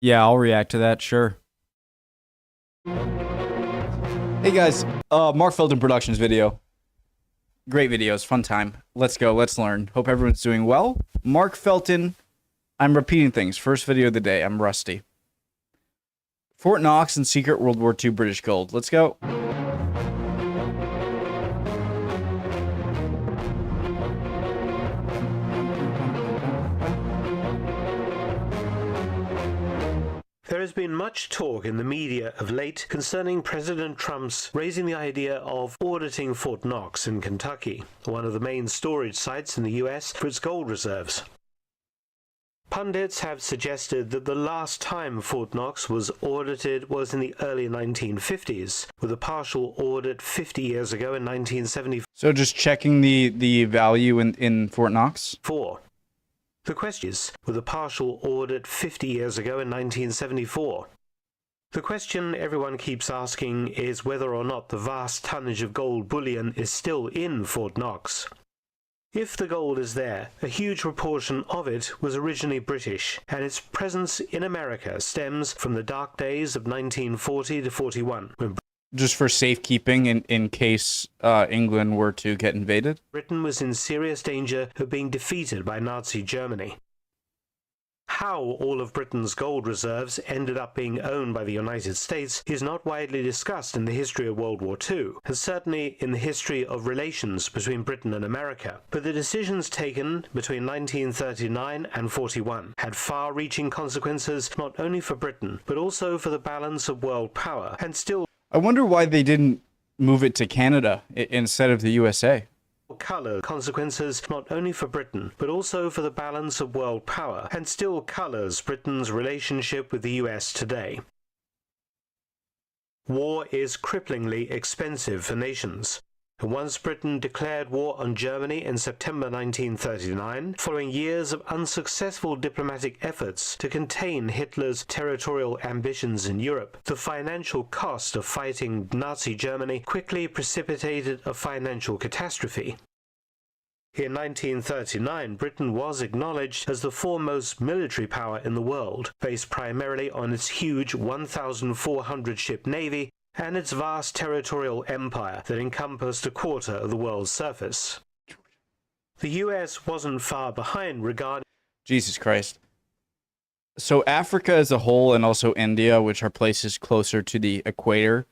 Yeah, I'll react to that, sure. Hey guys, Mark Felton Productions video. Great videos, fun time. Let's go, let's learn. Hope everyone's doing well. Mark Felton, I'm repeating things. First video of the day, I'm rusty. Fort Knox and Secret World War II British Gold. Let's go. There has been much talk in the media of late concerning President Trump's raising the idea of auditing Fort Knox in Kentucky, one of the main storage sites in the US for its gold reserves. Pundits have suggested that the last time Fort Knox was audited was in the early 1950s, with a partial audit 50 years ago in 1974. So just checking the value in Fort Knox? The question is, with a partial audit 50 years ago in 1974. The question everyone keeps asking is whether or not the vast tonnage of gold bullion is still in Fort Knox. If the gold is there, a huge proportion of it was originally British, and its presence in America stems from the dark days of 1940 to 41, when just for safekeeping in case England were to get invaded? Britain was in serious danger of being defeated by Nazi Germany. How all of Britain's gold reserves ended up being owned by the United States is not widely discussed in the history of World War II, and certainly in the history of relations between Britain and America. But the decisions taken between 1939 and 41 had far-reaching consequences not only for Britain, but also for the balance of world power, and still I wonder why they didn't move it to Canada instead of the USA. Consequences not only for Britain, but also for the balance of world power, and still colors Britain's relationship with the US today. War is cripplingly expensive for nations. And once Britain declared war on Germany in September 1939, following years of unsuccessful diplomatic efforts to contain Hitler's territorial ambitions in Europe, the financial cost of fighting Nazi Germany quickly precipitated a financial catastrophe. In 1939, Britain was acknowledged as the foremost military power in the world, based primarily on its huge 1,400-ship navy and its vast territorial empire that encompassed a quarter of the world's surface. The US wasn't far behind regarding... Jesus Christ. So Africa as a whole, and also India, which are places closer to the equator,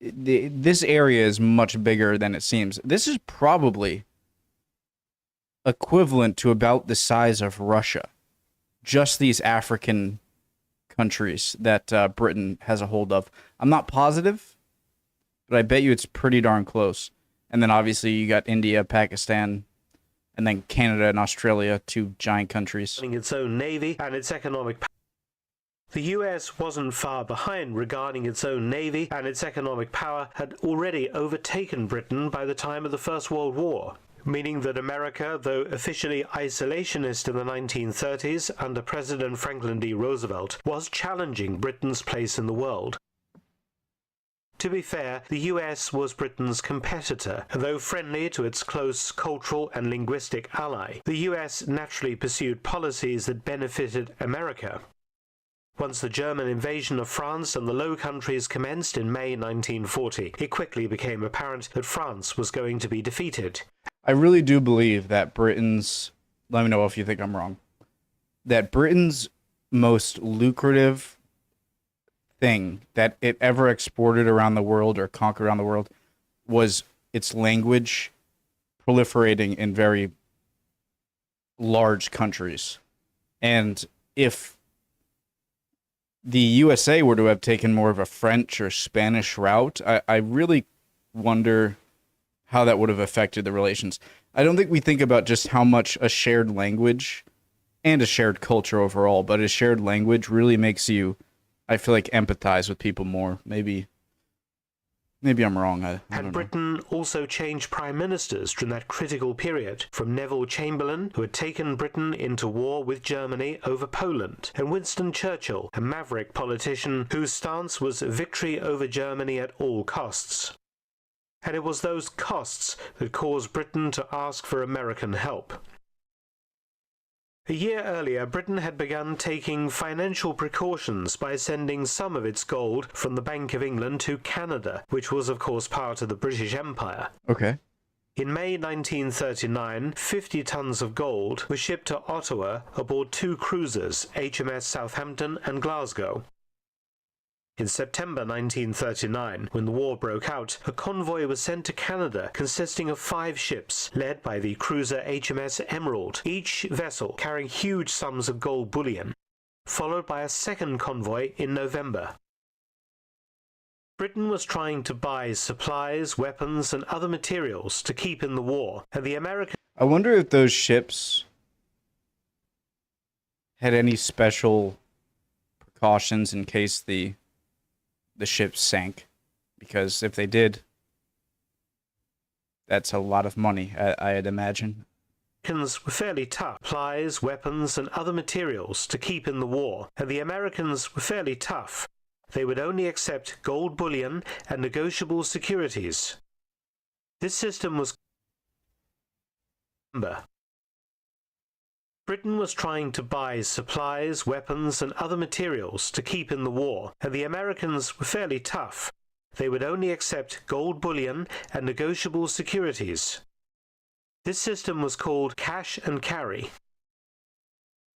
this area is much bigger than it seems. This is probably equivalent to about the size of Russia. Just these African countries that Britain has a hold of. I'm not positive, but I bet you it's pretty darn close. And then obviously you got India, Pakistan, and then Canada and Australia, two giant countries. Its own navy and its economic power. The US wasn't far behind regarding its own navy, and its economic power had already overtaken Britain by the time of the First World War. Meaning that America, though officially isolationist in the 1930s under President Franklin D. Roosevelt, was challenging Britain's place in the world. To be fair, the US was Britain's competitor, and though friendly to its close cultural and linguistic ally, the US naturally pursued policies that benefited America. Once the German invasion of France and the Low Countries commenced in May 1940, it quickly became apparent that France was going to be defeated. I really do believe that Britain's, let me know if you think I'm wrong, that Britain's most lucrative thing that it ever exported around the world or conquered around the world was its language proliferating in very large countries. And if the USA were to have taken more of a French or Spanish route, I really wonder how that would have affected the relations. I don't think we think about just how much a shared language and a shared culture overall, but a shared language really makes you, I feel like, empathize with people more. Maybe I'm wrong. I don't know. Britain also changed prime ministers during that critical period, from Neville Chamberlain, who had taken Britain into war with Germany over Poland, and Winston Churchill, a maverick politician whose stance was victory over Germany at all costs. And it was those costs that caused Britain to ask for American help. A year earlier, Britain had begun taking financial precautions by sending some of its gold from the Bank of England to Canada, which was of course part of the British Empire. Okay. In May 1939, 50 tons of gold were shipped to Ottawa aboard 2 cruisers, HMS Southampton and Glasgow. In September 1939, when the war broke out, a convoy was sent to Canada consisting of 5 ships, led by the cruiser HMS Emerald, each vessel carrying huge sums of gold bullion, followed by a second convoy in November. Britain was trying to buy supplies, weapons, and other materials to keep in the war, and the Americans... I wonder if those ships had any special precautions in case the ship sank, because if they did, that's a lot of money, I'd imagine. Americans were fairly tough. Supplies, weapons, and other materials to keep in the war, and the Americans were fairly tough. They would only accept gold bullion and negotiable securities. This system was... Britain was trying to buy supplies, weapons, and other materials to keep in the war, and the Americans were fairly tough. They would only accept gold bullion and negotiable securities. This system was called cash and carry.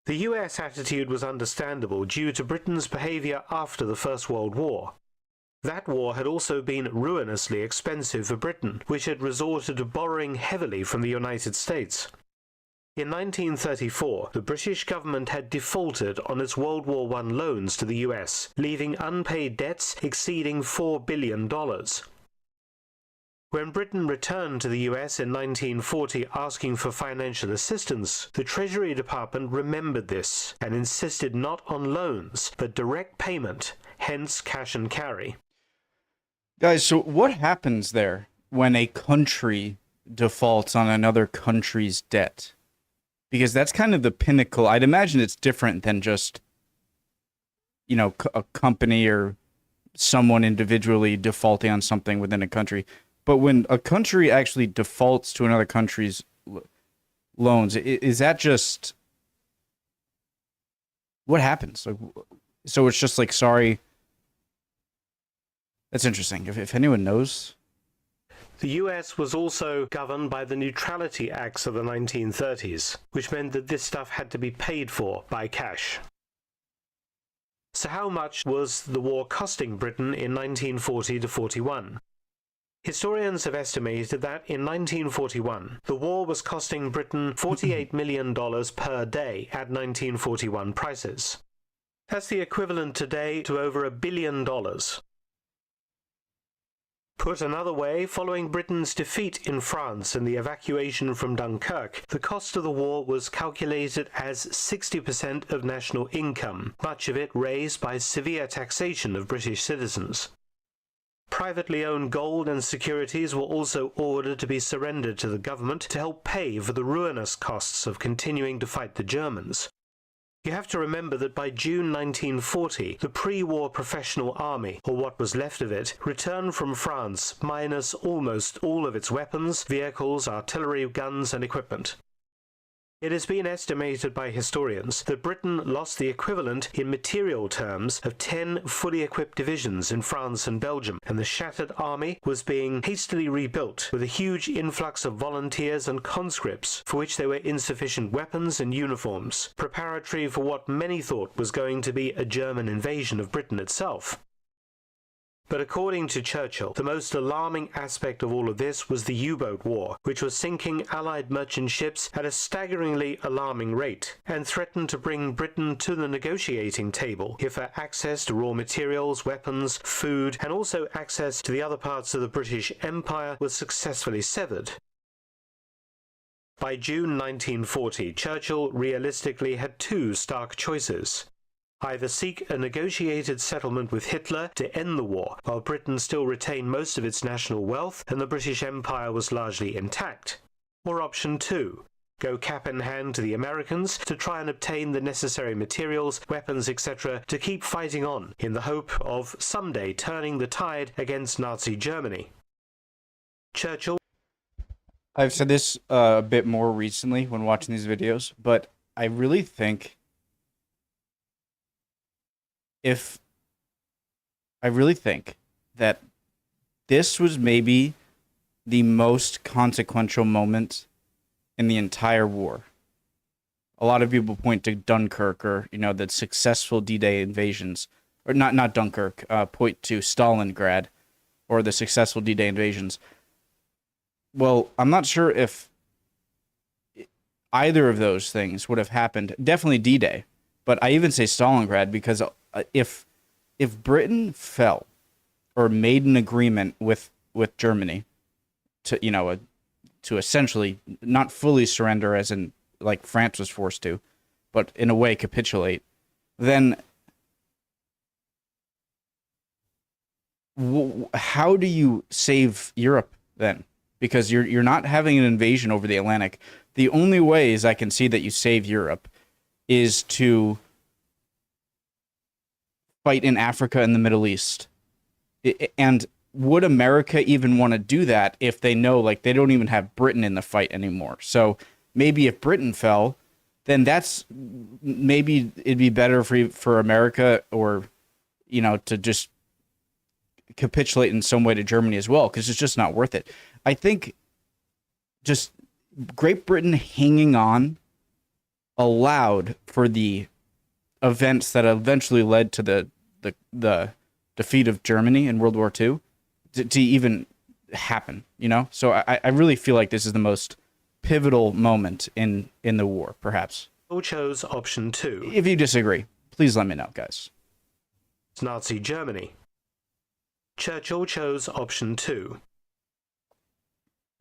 The US attitude was understandable due to Britain's behaviour after the First World War. That war had also been ruinously expensive for Britain, which had resorted to borrowing heavily from the United States. In 1934, the British government had defaulted on its World War I loans to the US, leaving unpaid debts exceeding $4 billion. When Britain returned to the US in 1940 asking for financial assistance, the Treasury Department remembered this and insisted not on loans, but direct payment, hence cash and carry. Guys, so what happens there when a country defaults on another country's debt? Because that's kind of the pinnacle. I'd imagine it's different than just, you know, a company or someone individually defaulting on something within a country. But when a country actually defaults to another country's loans, is that just... what happens? Like, so it's just like, sorry. That's interesting. If anyone knows... The US was also governed by the Neutrality Acts of the 1930s, which meant that this stuff had to be paid for by cash. So how much was the war costing Britain in 1940 to 41? Historians have estimated that in 1941, the war was costing Britain $48 million per day at 1941 prices. That's the equivalent today to over $1 billion. Put another way, following Britain's defeat in France and the evacuation from Dunkirk, the cost of the war was calculated as 60% of national income, much of it raised by severe taxation of British citizens. Privately owned gold and securities were also ordered to be surrendered to the government to help pay for the ruinous costs of continuing to fight the Germans. You have to remember that by June 1940, the pre-war professional army, or what was left of it, returned from France minus almost all of its weapons, vehicles, artillery, guns, and equipment. It has been estimated by historians that Britain lost the equivalent in material terms of 10 fully equipped divisions in France and Belgium, and the shattered army was being hastily rebuilt with a huge influx of volunteers and conscripts for which there were insufficient weapons and uniforms, preparatory for what many thought was going to be a German invasion of Britain itself. But according to Churchill, the most alarming aspect of all of this was the U-boat war, which was sinking Allied merchant ships at a staggeringly alarming rate, and threatened to bring Britain to the negotiating table if her access to raw materials, weapons, food, and also access to the other parts of the British Empire was successfully severed. By June 1940, Churchill realistically had 2 stark choices. Either seek a negotiated settlement with Hitler to end the war, while Britain still retained most of its national wealth and the British Empire was largely intact. Or option 2, go cap in hand to the Americans to try and obtain the necessary materials, weapons, etc. to keep fighting on, in the hope of someday turning the tide against Nazi Germany. Churchill... I've said this a bit more recently when watching these videos, but I really think that this was maybe the most consequential moment in the entire war. A lot of people point to Dunkirk or, the successful D-Day invasions, or not Dunkirk, point to Stalingrad or the successful D-Day invasions. Well, I'm not sure if either of those things would have happened. Definitely D-Day, but I even say Stalingrad because if Britain fell or made an agreement with Germany to to essentially not fully surrender, as in like France was forced to, but in a way capitulate, then how do you save Europe then? Because you're not having an invasion over the Atlantic. The only ways I can see that you save Europe is to fight in Africa and the Middle East. And would America even want to do that if they know, like, they don't even have Britain in the fight anymore? So maybe if Britain fell, then maybe it'd be better for America or, to just capitulate in some way to Germany as well, because it's just not worth it. I think just Great Britain hanging on allowed for the events that eventually led to the defeat of Germany in World War II to even happen, So I really feel like this is the most pivotal moment in the war, perhaps. Who chose option 2? If you disagree, please let me know, guys. Nazi Germany. Churchill chose option 2.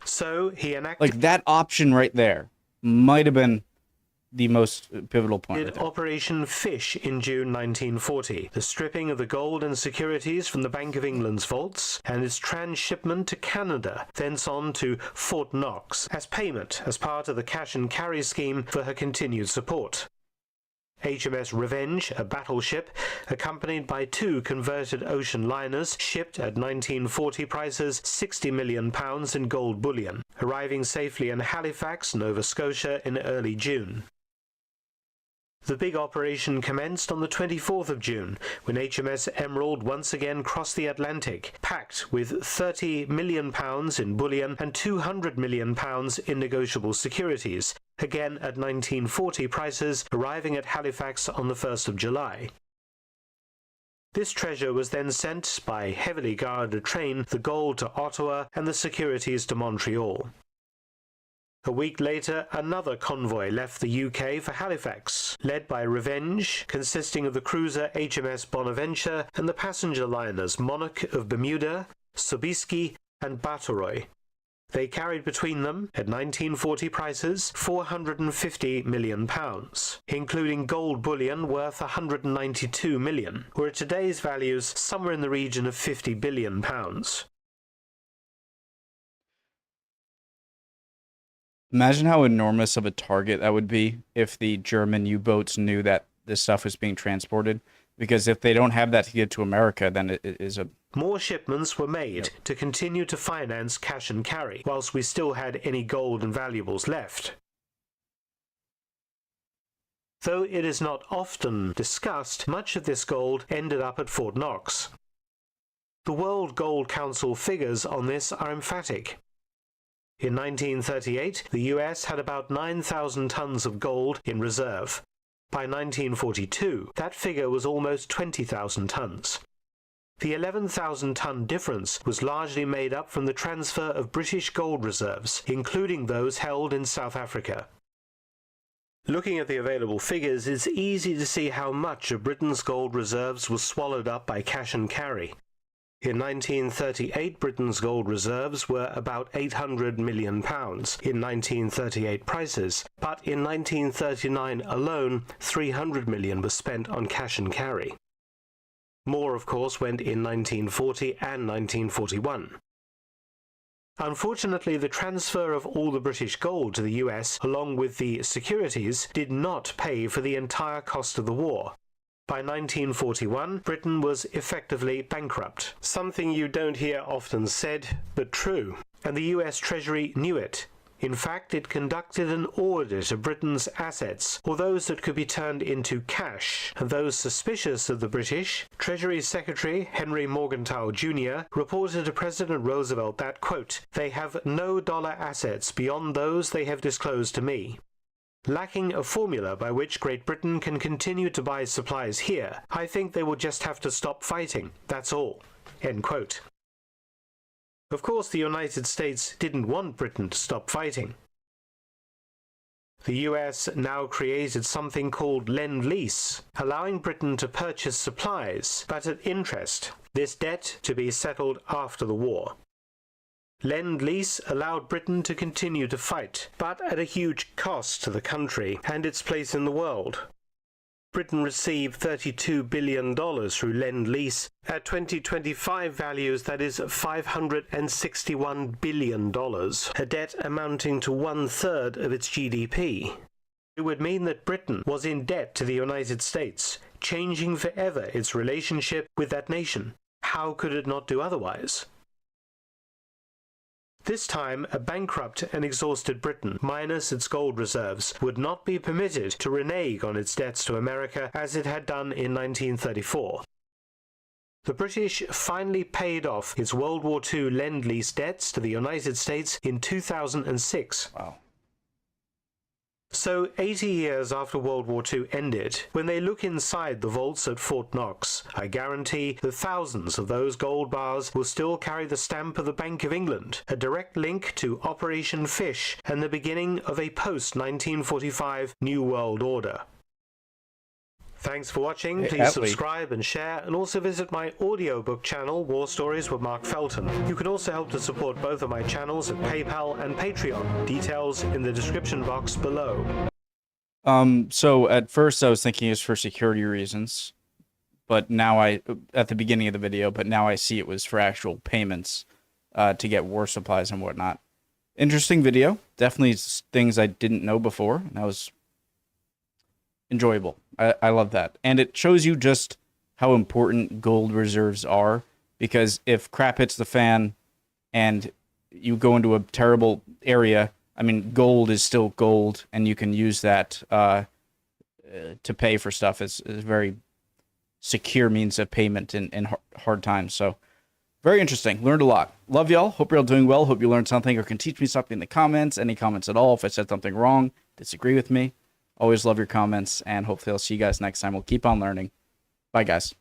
So he enacted... Like, that option right there might have been the most pivotal point. Right, Operation Fish in June 1940, the stripping of the gold and securities from the Bank of England's vaults, and its transshipment to Canada, thence on to Fort Knox, as payment as part of the cash and carry scheme for her continued support. HMS Revenge, a battleship, accompanied by 2 converted ocean liners, shipped at 1940 prices £60 million in gold bullion, arriving safely in Halifax, Nova Scotia in early June. The big operation commenced on the 24th of June, when HMS Emerald once again crossed the Atlantic, packed with £30 million in bullion and £200 million in negotiable securities, again at 1940 prices, arriving at Halifax on the 1st of July. This treasure was then sent by heavily guarded train, the gold to Ottawa and the securities to Montreal. A week later, another convoy left the UK for Halifax, led by Revenge, consisting of the cruiser HMS Bonaventure and the passenger liners Monarch of Bermuda, Sobieski and Bataroy. They carried between them, at 1940 prices, £450 million, including gold bullion worth £192 million, or at today's values somewhere in the region of £50 billion. Imagine how enormous of a target that would be if the German U-boats knew that this stuff was being transported. Because if they don't have that to get to America, then it is a... More shipments were made to continue to finance cash and carry, whilst we still had any gold and valuables left. Though it is not often discussed, much of this gold ended up at Fort Knox. The World Gold Council figures on this are emphatic. In 1938, the US had about 9,000 tons of gold in reserve. By 1942, that figure was almost 20,000 tons. The 11,000-ton difference was largely made up from the transfer of British gold reserves, including those held in South Africa. Looking at the available figures, it's easy to see how much of Britain's gold reserves was swallowed up by cash and carry. In 1938, Britain's gold reserves were about £800 million in 1938 prices, but in 1939 alone, £300 million was spent on cash and carry. More, of course, went in 1940 and 1941. Unfortunately, the transfer of all the British gold to the US, along with the securities, did not pay for the entire cost of the war. By 1941, Britain was effectively bankrupt, something you don't hear often said, but true, and the US Treasury knew it. In fact, it conducted an audit of Britain's assets, or those that could be turned into cash, and those suspicious of the British. Treasury Secretary Henry Morgenthau Jr. reported to President Roosevelt that, quote, "They have no dollar assets beyond those they have disclosed to me. Lacking a formula by which Great Britain can continue to buy supplies here, I think they will just have to stop fighting, that's all." End quote. Of course, the United States didn't want Britain to stop fighting. The US now created something called Lend-Lease, allowing Britain to purchase supplies, but at interest, this debt to be settled after the war. Lend-Lease allowed Britain to continue to fight, but at a huge cost to the country and its place in the world. Britain received $32 billion through Lend-Lease. At 2025 values, that is $561 billion, a debt amounting to 1/3 of its GDP. It would mean that Britain was in debt to the United States, changing forever its relationship with that nation. How could it not do otherwise? This time, a bankrupt and exhausted Britain, minus its gold reserves, would not be permitted to renege on its debts to America as it had done in 1934. The British finally paid off its World War II Lend-Lease debts to the United States in 2006. Wow. So, 80 years after World War II ended, when they look inside the vaults at Fort Knox, I guarantee that thousands of those gold bars will still carry the stamp of the Bank of England, a direct link to Operation Fish and the beginning of a post-1945 New World Order. Thanks for watching. Hey, Please subscribe and share, and also visit my audiobook channel, War Stories with Mark Felton. You can also help to support both of my channels at PayPal and Patreon. Details in the description box below. So at first I was thinking it was for security reasons, but now at the beginning of the video, but now I see it was for actual payments, to get war supplies and whatnot. Interesting video. Definitely things I didn't know before. That was enjoyable. I love that. And it shows you just how important gold reserves are, because if crap hits the fan and you go into a terrible area, I mean, gold is still gold, and you can use that to pay for stuff. It's a very secure means of payment in hard times. So very interesting. Learned a lot. Love y'all. Hope you're all doing well. Hope you learned something or can teach me something in the comments. Any comments at all. If I said something wrong, disagree with me. Always love your comments, and hopefully I'll see you guys next time. We'll keep on learning. Bye, guys.